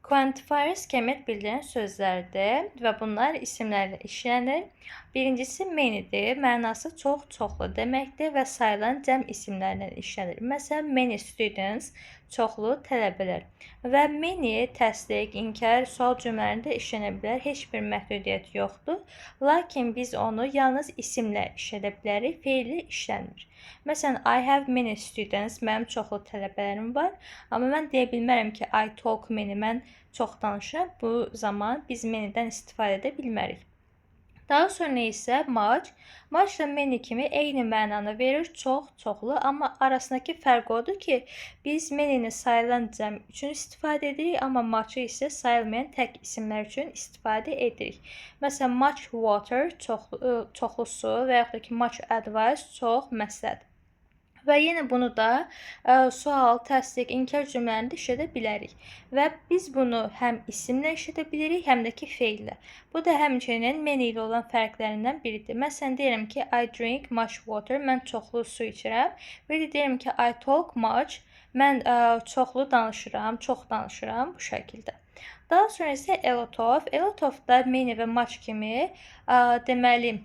Quantifiers qəymət bildirən sözlərdir və bunlar isimlərlə işlənir. Birincisi many'dir. Mənası çox, çoxlu deməkdir və sayılan cəm isimlərlə işlənir. Məsələn, many students, çoxlu tələbələr. Və many təsdiq, inkar, sual cümlələrində işlənə bilər. Heç bir məhdudiyyət yoxdur. Lakin biz onu yalnız isimlə işlədə bilərik, feillə işlənmir. Məsələn, I have many students, mənim çoxlu tələbələrim var. Amma mən deyə bilmərəm ki, I talk many, mən çox danışıram. Bu zaman biz many'dən istifadə edə bilmərik. Daha sonra isə much. Much da many kimi eyni mənanı verir, çox, çoxlu. Amma arasındakı fərq odur ki, biz many'ni sayılan cəm üçün istifadə edirik, amma much'ı isə sayılmayan tək isimlər üçün istifadə edirik. Məsələn, much water, çoxlu su və yaxud da ki, much advice, çox məsləhət. Və yenə bunu da sual, təsdiq, inkar cümlələrində işlədə bilərik. Və biz bunu həm isimlə işlədə bilirik, həm də ki feillə. Bu da həmçinin many ilə olan fərqlərindən biridir. Məsələn, deyirəm ki, I drink much water, mən çoxlu su içirəm. Və deyirəm ki, I talk much, mən çoxlu danışıram, çox danışıram bu şəkildə. Daha sonra isə a lot of. A lot of da many və much kimi deməli,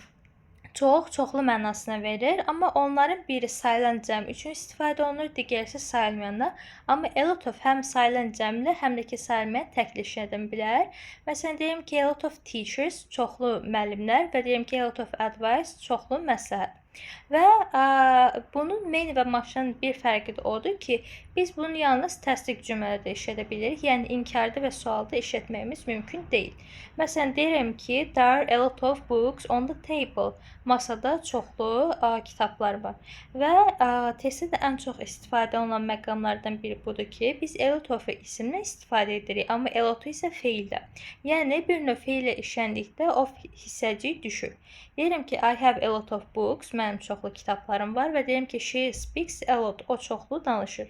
çox, çoxlu mənasını verir. Amma onların biri sayılan cəm üçün istifadə olunur, digəri isə sayılmayanda. Amma a lot of həm sayılan cəmlə, həm də ki sayılmayan təkli işlədə bilər. Məsələn, deyim ki, a lot of teachers, çoxlu müəllimlər və deyim ki, a lot of advice, çoxlu məsləhət. Və bunun many və much'ın bir fərqi də odur ki, biz bunu yalnız təsdiq cümlələrdə işlədə bilirik. Yəni, inkarda və sualda işlətməyimiz mümkün deyil. Məsələn, deyirəm ki, there are a lot of books on the table. Masada çoxlu kitablar var. Və testdə ən çox istifadə olunan məqamlardan biri budur ki, biz a lot of-u isimlə istifadə edirik, amma a lot-u isə feillə. Yəni, bir növ feillə işləndikdə o hissəcik düşür. Deyirəm ki, I have a lot of books, mənim çoxlu kitablarım var və deyirəm ki, she speaks a lot, o çoxlu danışır.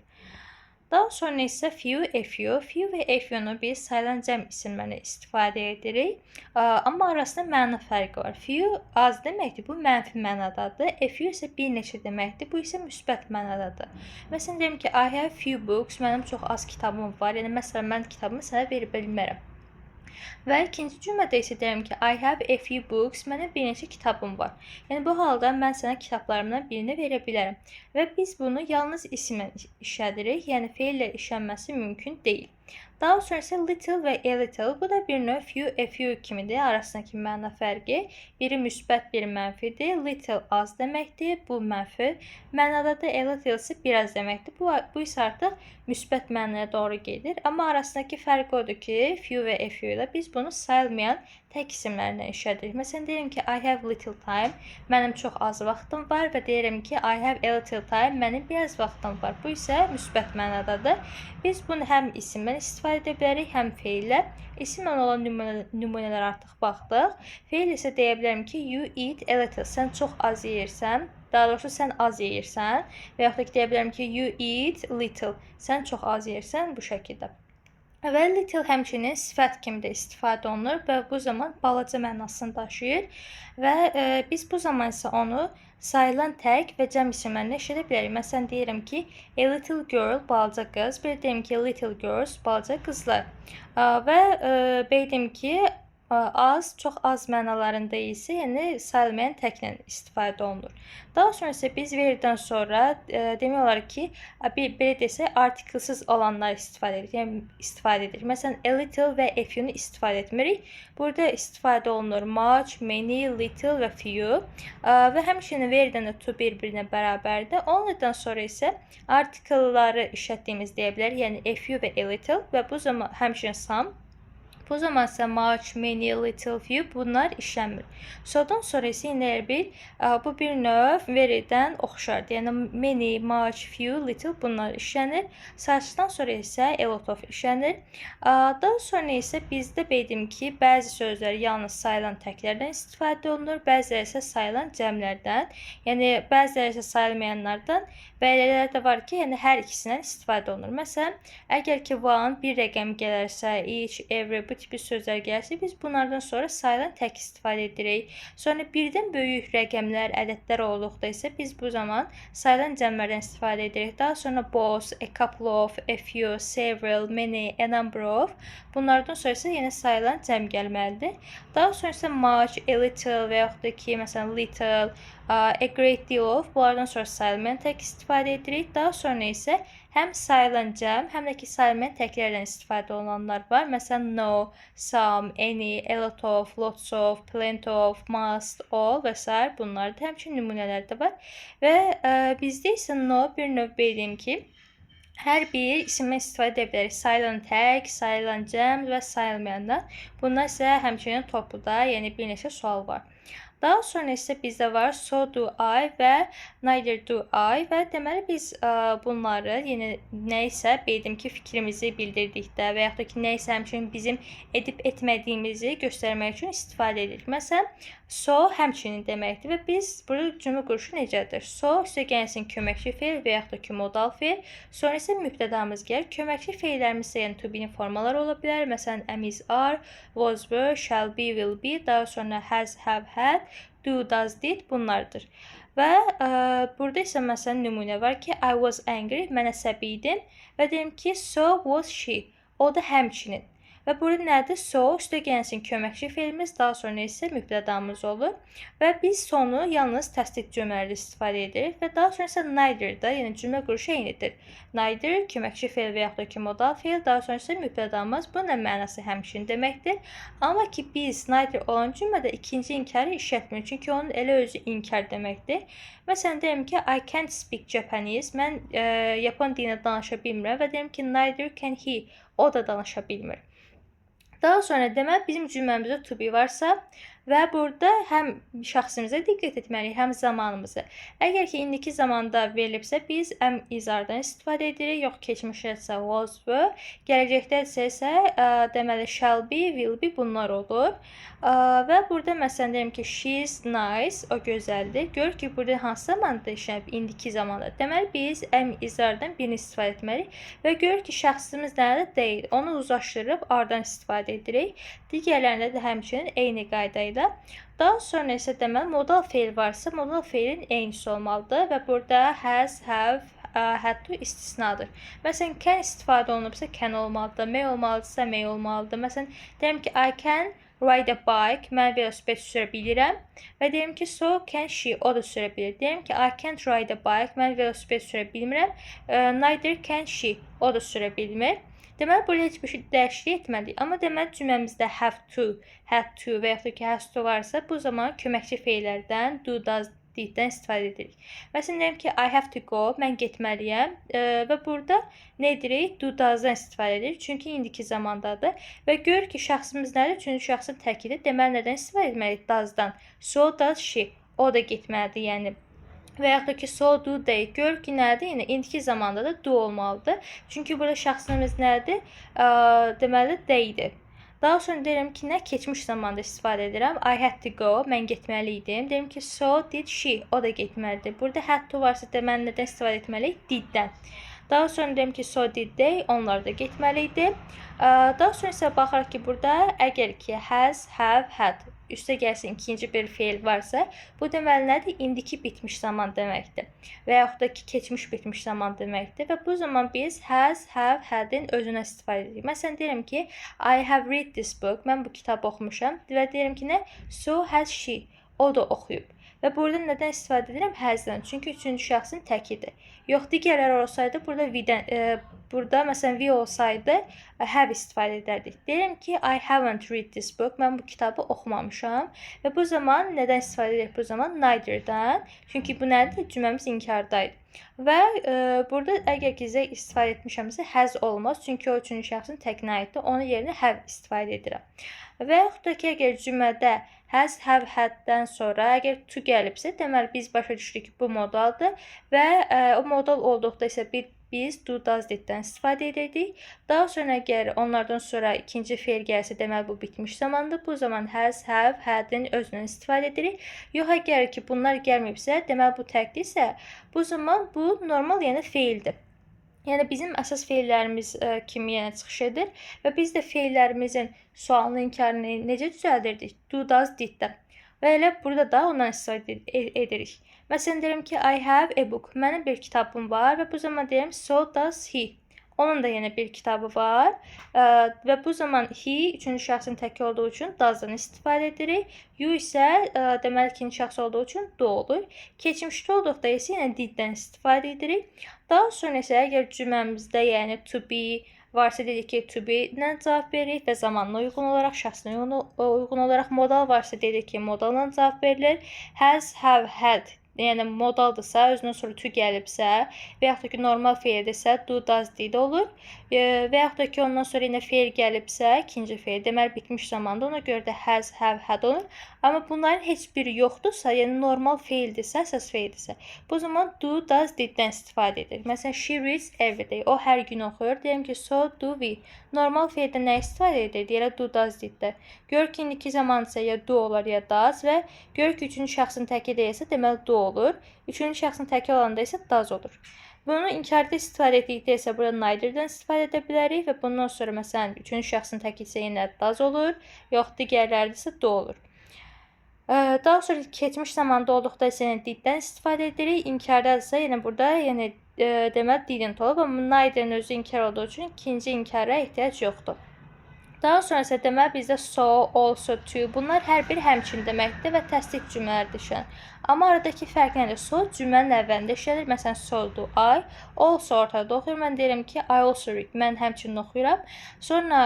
Daha sonra isə few, a few. Few və a few-nu biz sayılan cəm isimlərinə istifadə edirik. Amma arasında məna fərqi var. Few az deməkdir, bu mənfi mənadadır. A few isə bir neçə deməkdir, bu isə müsbət mənadadır. Məsələn, deyirəm ki, I have few books, mənim çox az kitabım var. Yəni, məsələn, mən kitabımı sənə verə bilmərəm. Və ikinci cümlədə isə deyirəm ki, I have a few books, mənim bir neçə kitabım var. Yəni, bu halda mən sənə kitablarımdan birini verə bilərəm. Və biz bunu yalnız isimlə işlədirik, yəni feillə işlənməsi mümkün deyil. Daha sonra isə little və a little, bu da bir növ few, a few kimidir, arasındakı məna fərqi. Biri müsbət, biri mənfidir. Little az deməkdir, bu mənfi mənadadır. A little isə biraz deməkdir. Bu isə artıq müsbət mənaya doğru gedir. Amma arasındakı fərq odur ki, few və a few ilə biz bunu sayılmayan tək isimlərlə işlədirik. Məsələn, deyirəm ki, I have little time, mənim çox az vaxtım var və deyirəm ki, I have a little time, mənim biraz vaxtım var. Bu isə müsbət mənadadır. Biz bunu həm isimlə istifadə edə bilərik, həm feillə. İsimlə olan nümunələr artıq baxdıq. Feil isə deyə bilərəm ki, you eat a little, sən çox az yeyirsən. Daha doğrusu, sən az yeyirsən. Və yaxud da deyə bilərəm ki, you eat little, sən çox az yeyirsən bu şəkildə. Və little həmçinin sifət kimi də istifadə olunur və bu zaman balaca mənasını daşıyır və biz bu zaman isə onu sayılan tək və cəm isimlərlə işlədə bilərik. Məsələn, deyirəm ki, a little girl, balaca qız, bir deyim ki, little girls, balaca qızlar və deyim ki, az, çox az mənalarında isə, yəni sayılmayan təklə istifadə olunur. Daha sonra isə biz verdən sonra demək olar ki, belə desək, artiklsız olanlar istifadə edirik. Məsələn, a little və a few-nu istifadə etmirik. Burada istifadə olunur much, many, little və few və həmçinin verdən də to bir-birinə bərabərdir. Onlardan sonra isə artiklları işlətdiyimiz deyə bilərik, yəni a few və a little və bu zaman həmçinin some. Bu zaman isə much, many, little, few bunlar işlənmir. Sodan sonra isə yenə bu bir növ veridən oxşardır. Yəni many, much, few, little bunlar işlənir. Sayıçıdan sonra isə a lot of işlənir. Daha sonra isə bizdə dedim ki, bəzi sözlər yalnız sayılan təklərdən istifadə olunur, bəziləri isə sayılan cəmlərdən, yəni bəziləri isə sayılmayanlardan və elələr də var ki, yəni hər ikisindən istifadə olunur. Məsələn, əgər ki one bir rəqəm gələrsə, each, every bu tipi sözlər gəlsə, biz bunlardan sonra sayılan tək istifadə edirik. Sonra birdən böyük rəqəmlər, ədədlər olduqda isə biz bu zaman sayılan cəmlərdən istifadə edirik. Daha sonra both, a couple of, a few, several, many, a number of. Bunlardan sonra isə yenə sayılan cəm gəlməlidir. Daha sonra isə much, a little və yaxud da ki, məsələn, little, a great deal of. Bunlardan sonra sayılmayan tək istifadə edirik. Daha sonra isə həm sayılan cəm, həm də ki, sayılmayan təklərdən istifadə olunanlar var. Məsələn, no, some, any, a lot of, lots of, plenty of, must, all və s. bunlardır. Həmçinin nümunələr də var. Və bizdə isə no bir növ bildim ki, hər bir isimdən istifadə edə bilərik. Sayılan tək, sayılan cəm və sayılmayandan. Bunlar isə həmçinin topluda, yəni bir neçə sual var. Daha sonra isə bizdə var so do I və neither do I və deməli biz bunları yenə nə isə bildim ki, fikrimizi bildirdikdə və yaxud da ki, nə isə həmçinin bizim edib etmədiyimizi göstərmək üçün istifadə edirik. Məsələn, so həmçinin deməkdir və biz burada cümlə quruşu necədir? So üstəgəlsin köməkçi feil və yaxud da ki, modal feil. Sonra isə mübtədamız gəlir. Köməkçi feillərimiz yəni to be-nin formaları ola bilər. Məsələn, am, is, are, was, were, shall be, will be. Daha sonra has, have, had, do, does, did bunlardır. Və burada isə məsələn nümunə var ki, I was angry, mən əsəbi idim və deyim ki, so was she. O da həmçinin. Və burada nədir? So, üstəgəlsin köməkçi feilimiz, daha sonra isə mübtədamız olur. Və biz sonu yalnız təsdiq cümlələrdə istifadə edirik. Və daha sonra isə neither da, yəni cümlə quruşu eynidir. Neither, köməkçi feil və yaxud da ki, modal feil, daha sonra isə mübtədamız. Bunun mənası həmçinin deməkdir. Amma ki, biz neither olan cümlədə ikinci inkarı işlətmirik. Çünki onun elə özü inkar deməkdir. Məsələn, deyim ki, I can't speak Japanese. Mən Yapon dilində danışa bilmirəm və deyim ki, neither can he. O da danışa bilmir. Daha sonra demək bizim cümləmizdə to be varsa və burada həm şəxsimizə diqqət etməliyik, həm zamanımızı. Əgər ki, indiki zamanda verilibsə, biz am, is-ardan istifadə edirik, yox keçmişdəsə was, were, gələcəkdə isə deməli shall be, will be bunlar olur. Və burada məsələn deyim ki, she's nice, o gözəldir. Gör ki, burada hansı zamanda işlənib? İndiki zamanda. Deməli biz am, is-ardan birini istifadə etməliyik və gör ki, şəxsimiz nədir? Deyil. Onu uzlaşdırıb ardan istifadə edirik. Digərlərində də həmçinin eyni qayda ilə. Daha sonra isə deməli modal feil varsa, modal feilin eynisi olmalıdır və burada has, have, had to istisnadır. Məsələn, can istifadə olunubsa can olmalıdır, may olmalıdırsa may olmalıdır. Məsələn, deyim ki, I can ride a bike, mən velosiped sürə bilirəm və deyim ki, so can she, o da sürə bilir. Deyim ki, I can't ride a bike, mən velosiped sürə bilmirəm, neither can she, o da sürə bilmir. Deməli, burada heç bir şey dəyişiklik etməliyik. Amma deməli, cümləmizdə have to, had to və yaxud da ki, has to varsa, bu zaman köməkçi feillərdən do, does, diddən istifadə edirik. Məsələn, deyim ki, I have to go, mən getməliyəm və burada nə edirik? Do, does-dan istifadə edirik. Çünki indiki zamandadır. Və gör ki, şəxsimiz nədir? Çünki şəxsin təkidir. Deməli, nədən istifadə etməliyik? Does-dan. So does she. O da getməlidir, yəni. Və yaxud da ki, so do they. Gör ki, nədir? Yəni, indiki zamanda da do olmalıdır. Çünki burada şəxsimiz nədir? Deməli, they'dir. Daha sonra deyirəm ki, nə? Keçmiş zamanda istifadə edirəm. I had to go. Mən getməli idim. Deyirəm ki, so did she. O da getməlidir. Burada had to varsa deməli, nədən istifadə etməliyik? Diddən. Daha sonra deyirəm ki, so did they. Onlar da getməli idi. Daha sonra isə baxarıq ki, burada əgər ki, has, have, had üstə gəlsin ikinci bir feil varsa, bu deməli nədir? İndiki bitmiş zaman deməkdir. Və yaxud da ki, keçmiş bitmiş zaman deməkdir. Və bu zaman biz has, have, had-in özünə istifadə edirik. Məsələn, deyirəm ki, I have read this book. Mən bu kitabı oxumuşam. Və deyirəm ki, nə? So has she. O da oxuyub. Və burada nədən istifadə edirəm? Has-dən. Çünki üçüncü şəxsin təkidir. Yox, digərləri olsaydı, burada məsələn, we olsaydı, have istifadə edərdik. Deyirəm ki, I haven't read this book. Mən bu kitabı oxumamışam. Və bu zaman nədən istifadə edirik? Bu zaman neither-dən. Çünki bu nədir? Cümləmiz inkardaydı. Və burada əgər ki, istifadə etmişəmsə, has olmaz. Çünki o üçüncü şəxsin təkinə aiddir. Onun yerinə have istifadə edirəm. Və yaxud da ki, əgər cümlədə has, have, had-dən sonra əgər to gəlibsə, deməli biz başa düşdük ki, bu modaldır və o modal olduqda isə biz do, does, diddən istifadə edirdik. Daha sonra əgər onlardan sonra ikinci feil gəlsə, deməli bu bitmiş zamandır. Bu zaman has, have, had-in özündən istifadə edirik. Yox, əgər ki, bunlar gəlməyibsə, deməli bu təkdirsə, bu zaman bu normal, yəni feildir. Yəni bizim əsas feillərimiz kimi yenə çıxış edir və biz də feillərimizin sualını, inkarını necə düzəldirdik? Do, does, did-də. Və elə burada da ondan istifadə edirik. Məsələn, deyirəm ki, I have a book. Mənim bir kitabım var və bu zaman deyirəm so does he. Onun da yenə bir kitabı var və bu zaman he üçüncü şəxsin təki olduğu üçün does-dan istifadə edirik. You isə deməli ikinci şəxs olduğu üçün do olur. Keçmişdə olduqda isə yenə did-dən istifadə edirik. Daha sonra isə əgər cümləmizdə yəni to be varsa dedik ki, to be-lə cavab veririk və zamanına uyğun olaraq, şəxsinə uyğun olaraq, modal varsa dedik ki, modalla cavab verilir. Has, have, had. Yəni modaldırsa, özündən sonra to gəlibsə və yaxud da ki, normal feildirsə, do, does, did olur. Və yaxud da ki, ondan sonra yenə feil gəlibsə, ikinci feil, deməli bitmiş zamanda, ona görə də has, have, had olur. Amma bunların heç biri yoxdursa, yəni normal feildirsə, əsas feildirsə, bu zaman do, does, did-dən istifadə edilir. Məsələn, she reads every day. O hər gün oxuyur. Deyim ki, so do we. Normal feildə nə istifadə edir? Deyirək do, does, did-də. Gör ki, indiki zamandırsa ya do olur, ya does və gör ki, üçüncü şəxsin təki deyilsə, deməli do olur. Üçüncü şəxsin təki olanda isə does olur. Bunu inkarda istifadə etdikdə isə burada neither-dən istifadə edə bilərik və bundan sonra məsələn, üçüncü şəxsin təki isə yenə does olur, yox digərlərdə isə do olur. Daha sonra keçmiş zamanda olduqda isə yenə did-dən istifadə edirik. İnkardadırsa yenə burada deməli didn't olub, amma neither-in özü inkar olduğu üçün ikinci inkara ehtiyac yoxdur. Daha sonra isə deməli bizdə so, also, to bunlar hər bir həmçinin deməkdir və təsdiq cümlələri işlənir. Amma aradakı fərq nədir? So cümlənin əvvəlində işlənir. Məsələn, so do I, also ortada oxuyur. Mən deyirəm ki, I also read. Mən həmçinin oxuyuram. Sonra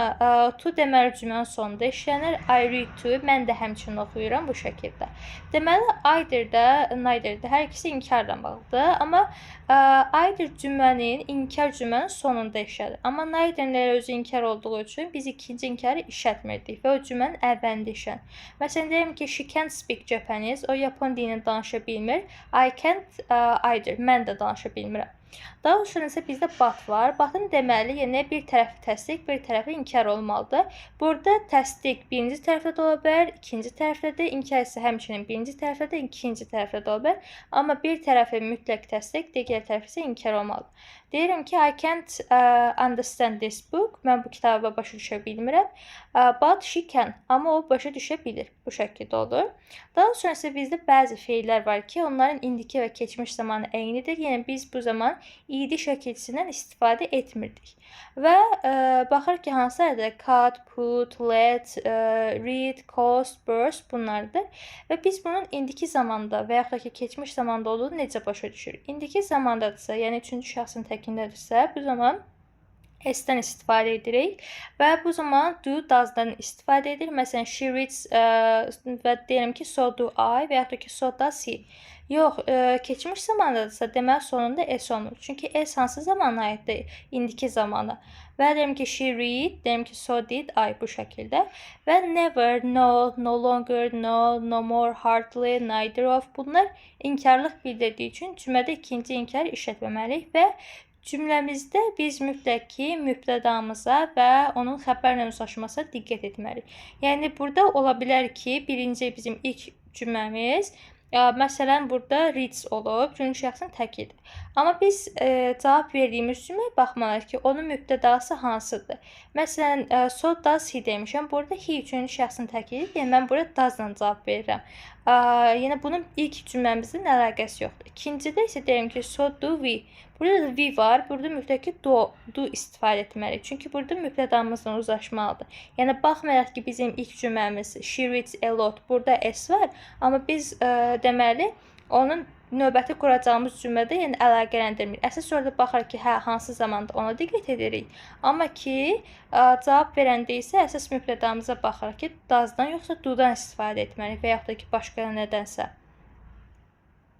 to deməli cümlənin sonunda işlənir. I read to, mən də həmçinin oxuyuram bu şəkildə. Deməli, either-də, neither-də hər ikisi inkarla bağlıdır. Amma either cümlənin, inkar cümlənin sonunda işlənir. Amma neither-lər özü inkar olduğu üçün biz ikinci inkarı işlətmirdik və o cümlənin əvvəlində işlənir. Məsələn, deyirəm ki, she can't speak Japanese. O Yapon dilini danışa bilmir. I can't either. Mən də danışa bilmirəm. Daha sonra isə bizdə but var. But'ın deməli yenə bir tərəfi təsdiq, bir tərəfi inkar olmalıdır. Burada təsdiq birinci tərəfdə də ola bilər, ikinci tərəfdə də, inkar isə həmçinin birinci tərəfdə də, ikinci tərəfdə də ola bilər. Amma bir tərəfi mütləq təsdiq, digər tərəfi isə inkar olmalıdır. Deyirəm ki, I can't understand this book. Mən bu kitabı başa düşə bilmirəm. But she can. Amma o başa düşə bilir. Bu şəkildə olur. Daha sonra isə bizdə bəzi feillər var ki, onların indiki və keçmiş zamanı eynidir. Yəni biz bu zaman id şəkilçisindən istifadə etmirdik. Və baxır ki, hansılardır? Cut, put, let, read, cost, burst bunlardır. Və biz bunun indiki zamanda və yaxud da ki, keçmiş zamanda olduğunu necə başa düşürük? İndiki zamandadırsa, yəni üçüncü şəxsin təkindədirsə, bu zaman S-dən istifadə edirik və bu zaman do, does-dan istifadə edirik. Məsələn, she reads və deyirəm ki, so do I və yaxud da ki, so does he. Yox, keçmiş zamandadırsa, deməli sonunda S olmur. Çünki S hansı zamana aiddir? İndiki zamana. Və deyirəm ki, she read, deyirəm ki, so did I bu şəkildə. Və never, no, no longer, no, no more, hardly, neither of bunlar inkarlıq bildirdiyi üçün cümlədə ikinci inkar işlətməməliyik və cümləmizdə biz mütləq ki, mübtədamıza və onun xəbərlə müsaşmasına diqqət etməliyik. Yəni, burada ola bilər ki, birinci bizim ilk cümləmiz məsələn, burada reads olub, üçüncü şəxsin təkidir. Amma biz cavab verdiyimiz cümləyə baxmalıyıq ki, onun mübtədası hansıdır? Məsələn, so does he demişəm. Burada he üçüncü şəxsin təkidir. Yəni, mən burada does-la cavab verirəm. Yəni, bunun ilk cümləmizin əlaqəsi yoxdur. İkincidə isə deyim ki, so do we. Burada da we var. Burada mütləq ki, do istifadə etməliyik. Çünki burada mübtədamızla uzlaşmalıdır. Yəni, baxmayaraq ki, bizim ilk cümləmiz she reads a lot. Burada s var. Amma biz deməli, onun növbəti quracağımız cümlədə yəni əlaqələndirmir. Əsas orada baxır ki, hansı zamanda ona diqqət edirik. Amma ki, cavab verəndə isə əsas mübtədamıza baxır ki, does-dan yoxsa do-dan istifadə etməliyik və yaxud da ki, başqa nədənsə.